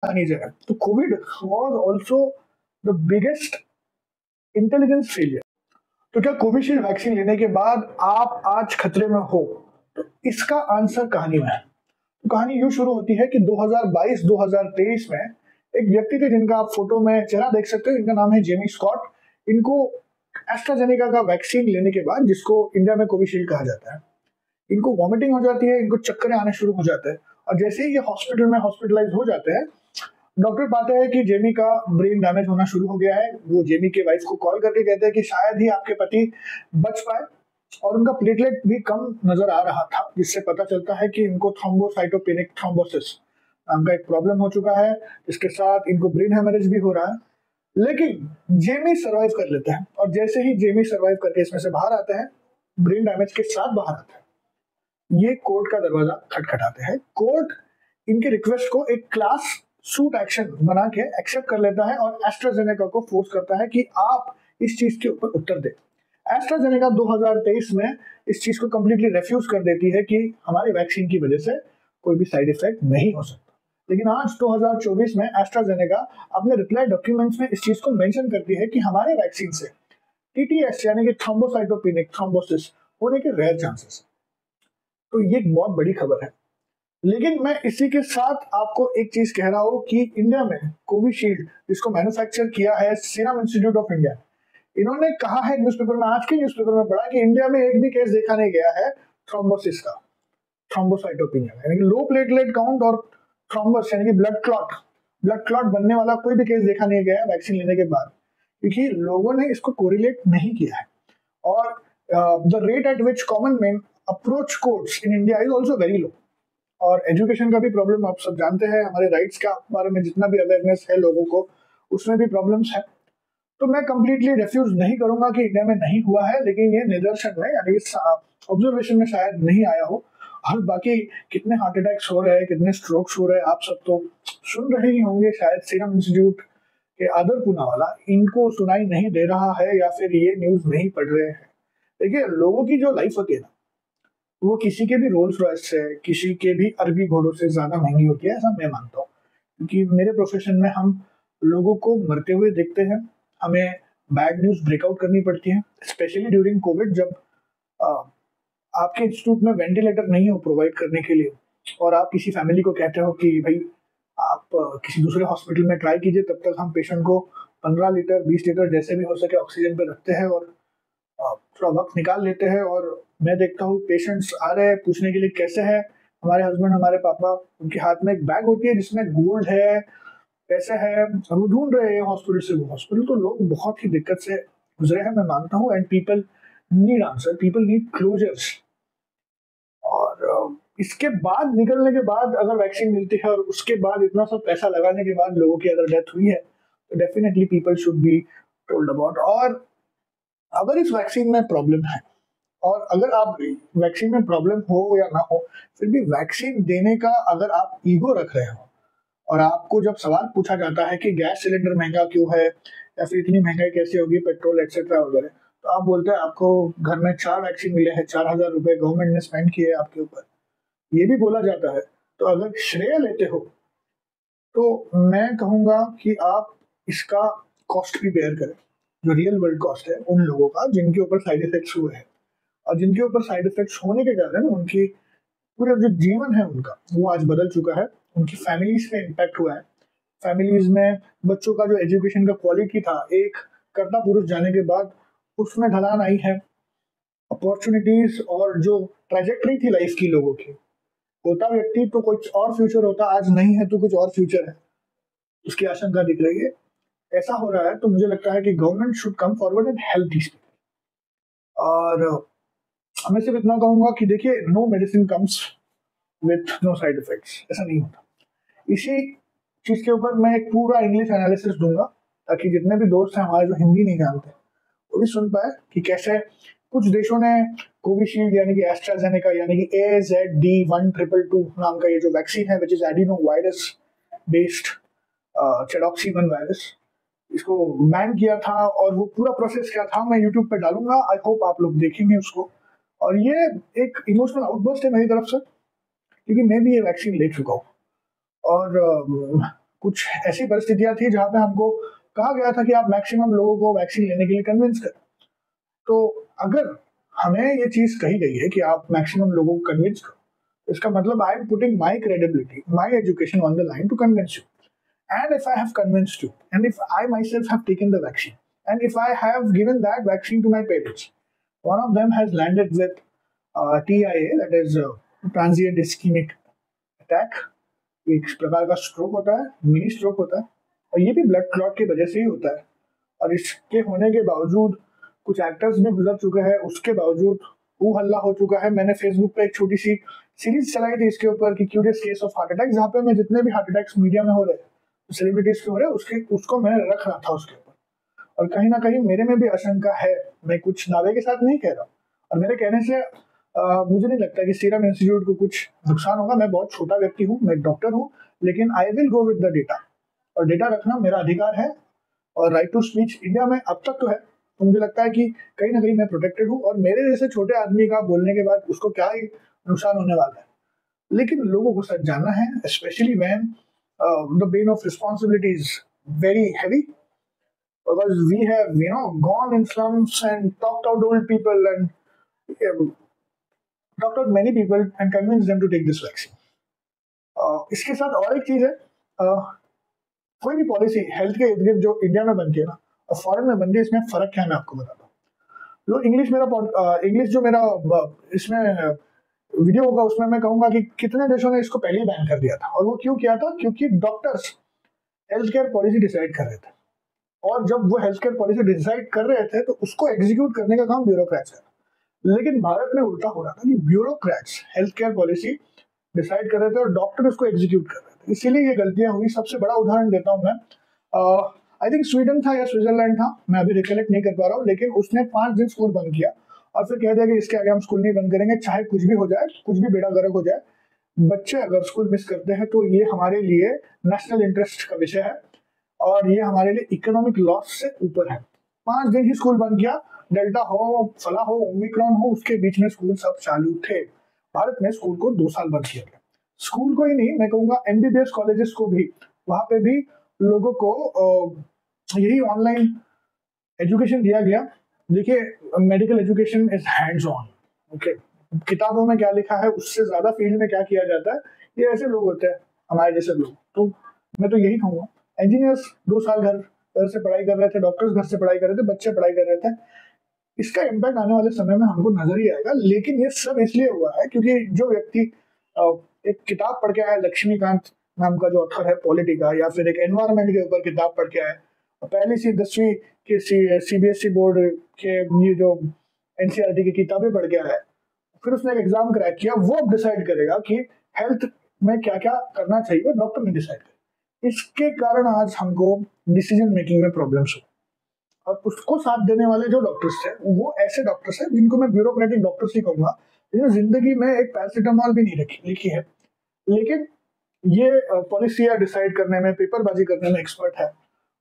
नहीं जाए। तो COVID was also the biggest intelligence failure. तो क्या कोविशील्ड वैक्सीन लेने के बाद आप आज खतरे में हो? तो इसका आंसर कहानी में है। तो कहानी यूं शुरू होती है कि 2022-2023 में एक व्यक्ति थे जिनका आप फोटो में चेहरा देख सकते हो। इनका नाम है जेमी स्कॉट। इनको एस्ट्राजेनेका का वैक्सीन लेने के बाद, जिसको इंडिया में कोविशील्ड कहा जाता है, इनको वॉमिटिंग हो जाती है, इनको चक्कर आने शुरू हो जाते हैं। और जैसे ही ये हॉस्पिटल में हॉस्पिटलाइज हो जाते हैं, डॉक्टर पाते हैं कि जेमी का ब्रेन डैमेज होना शुरू हो गया है। वो जेमी के वाइफ को कॉल करके कहते हैं कि शायद ही आपके पति बच पाए, और उनका प्लेटलेट भी कम नजर आ रहा था, जिससे पता चलता है कि इनको थ्रोम्बोसाइटोपेनिक थ्रोम्बोसिस नाम का एक प्रॉब्लम हो चुका है, जिसके साथ इनको ब्रेन हेमरेज भी हो रहा है। लेकिन जेमी सरवाइव कर लेता है, और जैसे ही जेमी सरवाइव करके इसमें से बाहर आता है, ब्रेन डैमेज के साथ बाहर आता है, ये कोर्ट का दरवाजा खटखटाते हैं। कोर्ट इनके रिक्वेस्ट को एक क्लास सूट एक्शन बना के एक्सेप्ट कर लेता है और एस्ट्राजेनेका को फोर्स करता है कि आप इस चीज के ऊपर उत्तर दें। एस्ट्राजेनेका 2023 में इस चीज को कंप्लीटली रेफ्यूज कर देती है कि हमारे वैक्सीन की वजह से कोई भी साइड इफेक्ट नहीं हो सकता। लेकिन आज 2024 में एस्ट्राजेनेका अपने रिप्लाई डॉक्यूमेंट्स में इस चीज को मेंशन करती है कि हमारे वैक्सीन से टीटीएस यानी कि थ्रोम्बोसाइटोपेनिक थ्रोम्बोसिस होने के रेयर चांसेस। तो ये एक बहुत बड़ी खबर है। लेकिन मैं इसी के साथ आपको एक चीज कह रहा हूं कि इंडिया में कोविशील्ड, जिसको मैन्युफैक्चर किया है सीरम इंस्टीट्यूट ऑफ इंडिया, इन्होंने कहा है न्यूज़पेपर में, आज के न्यूज़पेपर में पढ़ा कि इंडिया में एक भी केस देखा नहीं गया है थ्रोम्बोसिस का, थ्रोम्बोसाइटोपेनिया यानी कि लो प्लेटलेट काउंट और थ्रोम्बस यानी कि ब्लड क्लॉट बनने वाला कोई भी केस देखा नहीं गया है वैक्सीन लेने के बाद, क्योंकि लोगों ने इसको कोरिलेट नहीं किया है। और the rate at which common man approach courts in India is also very low. और एजुकेशन का भी प्रॉब्लम आप सब जानते हैं, हमारे राइट्स के बारे में जितना भी अवेयरनेस है लोगों को, उसमें भी प्रॉब्लम्स है। तो मैं कंप्लीटली रेफ्यूज नहीं करूंगा कि इंडिया में नहीं हुआ है, लेकिन ये निदर्शन में यानी ऑब्जर्वेशन में शायद नहीं आया हो। और बाकी कितने हार्ट अटैक्स हो रहे हैं, कितने स्ट्रोक्स हो रहे हैं, आप सब तो सुन रहे ही होंगे। शायद सीरम इंस्टीट्यूट के आदर पूनावाला इनको सुनाई नहीं दे रहा है, या फिर ये न्यूज नहीं पढ़ रहे हैं। देखिए, लोगों की जो लाइफ होती है ना, वो किसी के भी रोल्स रॉयस से, किसी के भी अरबी घोड़ों से ज्यादा महंगी होती है, ऐसा मैं मानता हूँ। क्योंकि मेरे प्रोफेशन में हम लोगों को मरते हुए देखते हैं, हमें बैड न्यूज ब्रेकआउट करनी पड़ती है, स्पेशली ड्यूरिंग कोविड, जब आपके इंस्टीट्यूट में वेंटिलेटर नहीं हो प्रोवाइड करने के लिए, और आप किसी फैमिली को कहते हो कि भाई आप किसी दूसरे हॉस्पिटल में ट्राई कीजिए, तब तक हम पेशेंट को 15 लीटर 20 लीटर जैसे भी हो सके ऑक्सीजन पे रखते हैं और थोड़ा वक्त निकाल लेते हैं। और मैं देखता हूँ पेशेंट्स आ रहे हैं पूछने के लिए कैसे है हमारे हस्बैंड, हमारे पापा, उनके हाथ में एक बैग होती है जिसमें गोल्ड है, पैसे है, वो ढूंढ रहे हैं हॉस्पिटल से वो हॉस्पिटल। तो लोग बहुत ही दिक्कत से गुजरे हैं, मैं मानता हूँ। And people need answer, people need closures. और इसके बाद, निकलने के बाद अगर वैक्सीन मिलती है और उसके बाद इतना सब पैसा लगाने के बाद लोगों की अगर डेथ हुई है, तो definitely people should be told about. और अगर इस वैक्सीन में प्रॉब्लम है, और अगर आप वैक्सीन में प्रॉब्लम हो या ना हो, फिर भी वैक्सीन देने का अगर आप ईगो रख रहे हो, और आपको जब सवाल पूछा जाता है कि गैस सिलेंडर महंगा क्यों है, या फिर इतनी महंगाई कैसे होगी, पेट्रोल एक्सेट्रा वगैरह, तो आप बोलते हैं आपको घर में 4 वैक्सीन मिले हैं, 4,000 रुपए गवर्नमेंट ने स्पेंड किए आपके ऊपर, ये भी बोला जाता है। तो अगर श्रेय लेते हो, तो मैं कहूंगा कि आप इसका कॉस्ट भी बेयर करें, जो रियल वर्ल्ड कॉस्ट है उन लोगों का जिनके ऊपर साइड इफेक्ट्स हुए हैं, और जिनके ऊपर साइड इफेक्ट्स होने के कारण उनकी पूरा जो जीवन है उनका, वो आज बदल चुका है। उनकी फैमिलीज पे इम्पैक्ट हुआ है। फैमिलीज में बच्चों का जो एजुकेशन का क्वालिटी था, एक कर्ता पुरुष जाने के बाद उसमें ढलान आई है। अपॉर्चुनिटीज और जो ट्रेजेक्टरी थी लाइफ की लोगों की, होता व्यक्ति तो कुछ और फ्यूचर होता, आज नहीं है तो कुछ और फ्यूचर है, उसकी आशंका दिख रही है। ऐसा हो रहा है, तो मुझे लगता है कि government should come forward and help this people. और मैं सिर्फ इतना कहूंगा कि देखिए, no medicine comes with no side effects, ऐसा नहीं होता। इसी चीज के ऊपर मैं एक पूरा इंग्लिश एनालिसिस दूंगा, ताकि जितने भी दोस्त हैं हमारे जो हिंदी नहीं जानते, वो भी सुन पाए कि कैसे कुछ देशों ने कोविशील्ड यानी कि एस्ट्राजेनेका यानी कि AZD1222 नाम का ये जो वैक्सीन है, which is adeno virus based ChAdOx 1 virus, इसको बैन किया था। और वो पूरा प्रोसेस क्या था मैं यूट्यूब पे डालूंगा, आई होप आप लोग देखेंगे उसको। और ये एक इमोशनल आउटबर्स्ट है मेरी तरफ से, क्योंकि मैं भी ये वैक्सीन ले चुका हूँ। और कुछ ऐसी परिस्थितियां थी जहां पे हमको कहा गया था कि आप मैक्सिमम लोगों को वैक्सीन लेने के लिए कन्विंस करें। तो अगर हमें ये चीज कही गई है कि आप मैक्सिमम लोगों को कन्विंस करो, इसका मतलब I am putting my credibility, my education on the line to convince you. And if I have convinced you, and if I myself have taken the vaccine, and if I have given that vaccine to my parents, one of them has landed with TIA, that is transient ischemic attack, एक प्रकार का stroke होता है, mini stroke होता है, और ये भी ब्लड क्लॉट की वजह से ही होता है। और इसके होने के बावजूद कुछ एक्टर्स भी गुजर चुके हैं, उसके बावजूद वो हल्ला हो चुका है। मैंने फेसबुक पे एक छोटी सी सीरीज चलाई थी इसके ऊपर कि curious case of heart attack, जहाँ पे मैं जितने भी हार्ट अटैक्स मीडिया में हो रहे सेलिब्रिटीज के हो रहे उसको मैं रख रहा था उसके ऊपर। और कहीं ना कहीं मेरे में भी आशंका है, मैं कुछ दावे के साथ नहीं कह रहा, और मेरे कहने से मुझे नहीं लगता कि सीरम इंस्टीट्यूट को कुछ नुकसान होगा। मैं बहुत छोटा व्यक्ति हूँ, मैं डॉक्टर हूँ, लेकिन I will go with the data, और डेटा रखना मेरा अधिकार है। और राइट टू स्पीच इंडिया में अब तक तो है, तो मुझे लगता है कि कहीं ना कहीं मैं प्रोटेक्टेड हूँ, और मेरे जैसे छोटे आदमी का बोलने के बाद उसको क्या ही नुकसान होने वाला है। लेकिन लोगों को सच जानना है, specially when the bane of responsibility is very heavy, because we have gone in slums and talked out old people and talked out many people and convinced them to take this vaccine. इसके साथ और एक चीज है, कोई भी policy health के इर्द गिर्द जो इंडिया में बनती है ना और फॉरेन में बनती है, इसमें फर्क क्या है मैं आपको बताता हूँ। लो इंग्लिश जो मेरा इसमें वीडियो होगा उसमें मैं कहूंगा कि कितने देशों ने इसको पहले ही बैन कर दिया था, और वो क्यों किया था, क्योंकि doctors health care policy decide कर रहे थे, और जब वो हेल्थ केयर पॉलिसी डिसाइड कर रहे थे तो उसको एग्जीक्यूट करने का काम ब्यूरोक्रेट्स है। लेकिन भारत में उल्टा हो रहा था कि bureaucrats health care policy decide कर रहे थे और डॉक्टर उसको एग्जीक्यूट कर रहे थे, इसीलिए ये गलतियां हुई। सबसे बड़ा उदाहरण देता हूँ मैं, आई थिंक स्वीडन था या स्विट्जरलैंड था, मैं अभी रिकलेक्ट नहीं कर पा रहा हूँ, लेकिन उसने 5 दिन स्कूल बंद किया और फिर कह दिया कि इसके आगे हम स्कूल नहीं बंद करेंगे, चाहे कुछ भी हो जाए, कुछ भी बेड़ा गर्क हो जाए, बच्चे अगर स्कूल मिस करते हैं तो ये हमारे लिए नेशनल इंटरेस्ट का विषय है और ये हमारे लिए इकोनॉमिक लॉस से ऊपर है। 5 दिन ही स्कूल बंद किया, डेल्टा हो, फला हो, ओमिक्रॉन हो, उसके बीच में स्कूल सब चालू थे। भारत में स्कूल को 2 साल बंद किया गया। स्कूल को ही नहीं, मैं कहूंगा एमबीबीएस कॉलेजेस को भी, वहां पे भी लोगों को यही ऑनलाइन एजुकेशन दिया गया। देखिए, medical education is hands on, okay, किताबों में क्या लिखा है उससे ज्यादा फील्ड में क्या किया जाता है, ये ऐसे लोग होते हैं हमारे जैसे लोग। तो मैं तो यही कहूंगा, इंजीनियर्स 2 साल घर से पढ़ाई कर रहे थे, डॉक्टर्स घर से पढ़ाई कर रहे थे, बच्चे पढ़ाई कर रहे थे, इसका इम्पैक्ट आने वाले समय में हमको नजर ही आएगा। लेकिन ये सब इसलिए हुआ है क्योंकि जो व्यक्ति एक किताब पढ़ के आया, लक्ष्मीकांत नाम का जो ऑथर है पॉलिटिका, या फिर एक एनवायरमेंट के ऊपर किताब पढ़ के आया, पहली सी 10वीं के सीबीएसई बोर्ड के ये जो एनसीईआरटी की किताबें पढ़ के आया, फिर उसने एक एग्जाम क्रैक किया, वो अब डिसाइड करेगा कि हेल्थ में क्या क्या करना चाहिए, डॉक्टर ने डिसाइड करेगा। इसके कारण आज हमको डिसीजन मेकिंग में प्रॉब्लम्स हो, और उसको साथ देने वाले जो डॉक्टर्स थे वो ऐसे डॉक्टर्स हैं जिनको मैं ब्यूरोक्रेटिक डॉक्टर्स ही कहूंगा, जिन्होंने जिंदगी में एक पैरासिटामॉल भी नहीं लिखी है, लेकिन ये पॉलिसियां डिसाइड करने में, पेपरबाजी करने में एक्सपर्ट है,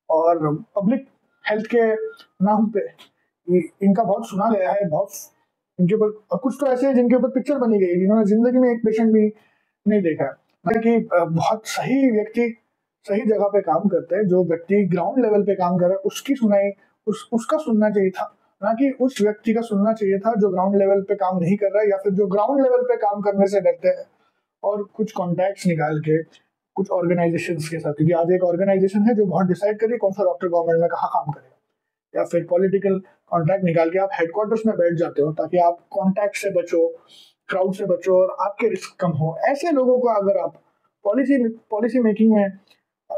और पब्लिक हेल्थ के नाम पे इनका बहुत सुना गया है, बहुत इनके ऊपर, और कुछ तो ऐसे हैं जिनके ऊपर पिक्चर बनी गई, जिन्होंने जिंदगी में एक पेशेंट भी नहीं देखा है। कि बहुत सही व्यक्ति सही जगह पे काम करते हैं, जो व्यक्ति ग्राउंड लेवल पे काम कर रहा है उसकी सुनाई उसका सुनना चाहिए था, ना कि उस व्यक्ति का सुनना चाहिए था जो ग्राउंड लेवल पे काम नहीं कर रहा है, या फिर जो ग्राउंड लेवल पे काम करने से डरते हैं और कुछ कॉन्टैक्ट्स निकाल के कुछ ऑर्गेनाइजेशंस के साथ, क्योंकि आज एक ऑर्गेनाइजेशन है जो बहुत डिसाइड कर रही है कौन सा डॉक्टर गवर्नमेंट में कहाँ काम करेगा, या फिर पॉलिटिकल कॉन्टैक्ट निकाल के आप हेडक्वार्टर्स में बैठ जाते हो ताकि आप कॉन्टैक्ट से बचो, क्राउड से बचो और आपके रिस्क कम हो। ऐसे लोगों को अगर आप पॉलिसी मेकिंग में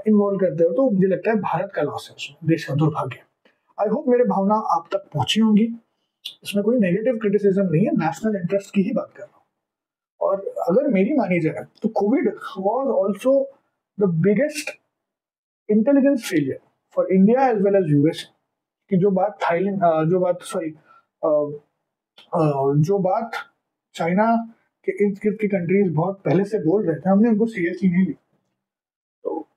इन्वॉल्व करते हो तो मुझे लगता है भारत का लॉस है, उसमें देश का दुर्भाग्य। आई होप मेरी भावना आप तक पहुंची होंगी, इसमें कोई नेगेटिव क्रिटिसिज्म नहीं है, नेशनल इंटरेस्ट की ही बात कर रहा हूँ। और अगर मेरी मानी जाए तो COVID was also the biggest intelligence failure for India as well as US. कि जो बात चाइना के इर्द गिर्द की कंट्रीज बहुत पहले से बोल रहे थे, हमने उनको सीरियसली नहीं ली। तो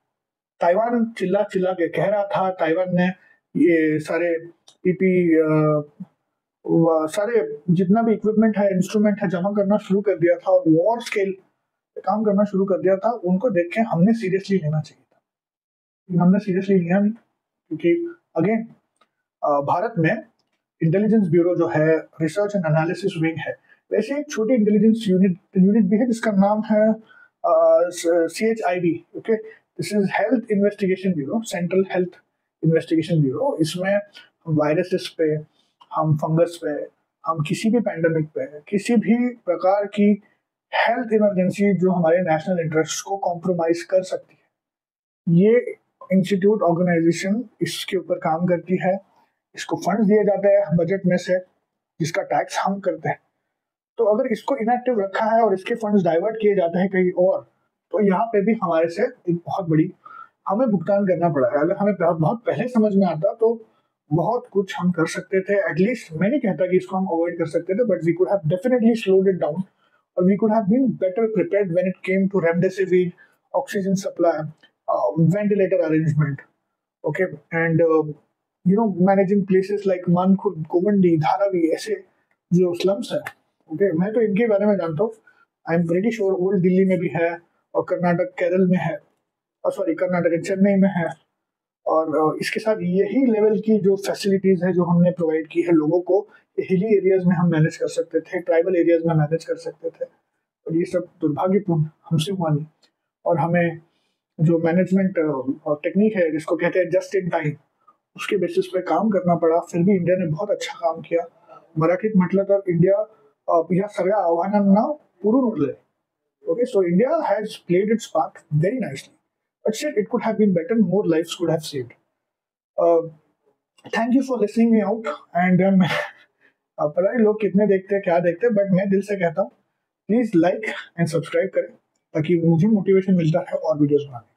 ताइवान चिल्ला चिल्ला के कह रहा था, ताइवान ने ये सारे पीपी सारे जितना भी इक्विपमेंट है, इंस्ट्रूमेंट है, जमा करना शुरू कर दिया था और वॉर स्केल काम करना शुरू कर दिया था। उनको देख के हमने सीरियसली लेना चाहिए था। हमने सीरियसली लिया नहीं, क्योंकि अगेन भारत में इंटेलिजेंस ब्यूरो जो है, रिसर्च एंड एनालिसिस विंग है, वैसे एक छोटी इंटेलिजेंस यूनिट भी है जिसका नाम है CHIB। Okay, this is health investigation bureau, central health investigation bureau. इसमें हम वायरसेस पे, हम फंगस पे, हम किसी भी पैंडेमिक पे, किसी भी प्रकार की हेल्थ इमरजेंसी जो हमारे नेशनल इंटरेस्ट को कॉम्प्रोमाइज कर सकती है, ये इंस्टीट्यूट ऑर्गेनाइजेशन इसके ऊपर काम करती है। इसको फंड दिए जाते हैं बजट में से, जिसका टैक्स हम करते हैं। तो अगर इसको इनएक्टिव रखा है और इसके फंड्स डाइवर्ट किए जाते हैं कहीं और, तो यहाँ पे भी हमारे से एक बहुत बड़ी हमें भुगतान करना पड़ा है। अगर हमें बहुत पहले समझ में आता तो बहुत कुछ हम कर सकते थे। एटलीस्ट मैं नहीं कहता कि इसको हम अवॉइड कर सकते थे, but we could have definitely slowed it down, और we could have been better prepared when it came to remdesivir, oxygen supply, ventilator arrangement, okay, and managing places like Mankhurd, Govandi, Dharavi, ऐसे जो स्लम्स है। ओके, मैं तो इनके बारे में जानता हूँ। I am pretty sure old Delhi में भी है, और कर्नाटक केरल में है, और सॉरी कर्नाटक चेन्नई में है। और इसके साथ यही लेवल की जो फैसिलिटीज है जो हमने प्रोवाइड की है लोगों को, हिली एरियाज में हम मैनेज कर सकते थे, ट्राइबल एरियाज में मैनेज कर सकते थे, और ये सब दुर्भाग्यपूर्ण हमसे हुआ नहीं। और हमें जो मैनेजमेंट टेक्निक है जिसको कहते हैं जस्ट इन टाइम, उसके बेसिस पे काम करना पड़ा। फिर भी इंडिया ने बहुत अच्छा काम किया। मराठीत म्हटलं तर इंडिया ह्या सगळ्या आव्हानांना पुरून उरले। Okay, so India has played it's part very nicely, but shit, it could have been better. More lives could have saved. Thank you for listening me out. And पता नहीं लोग कितने देखते हैं, क्या देखते हैं, बट मैं दिल से कहता हूँ प्लीज लाइक एंड सब्सक्राइब करें, ताकि मुझे मोटिवेशन मिलता है और वीडियोस बनाने।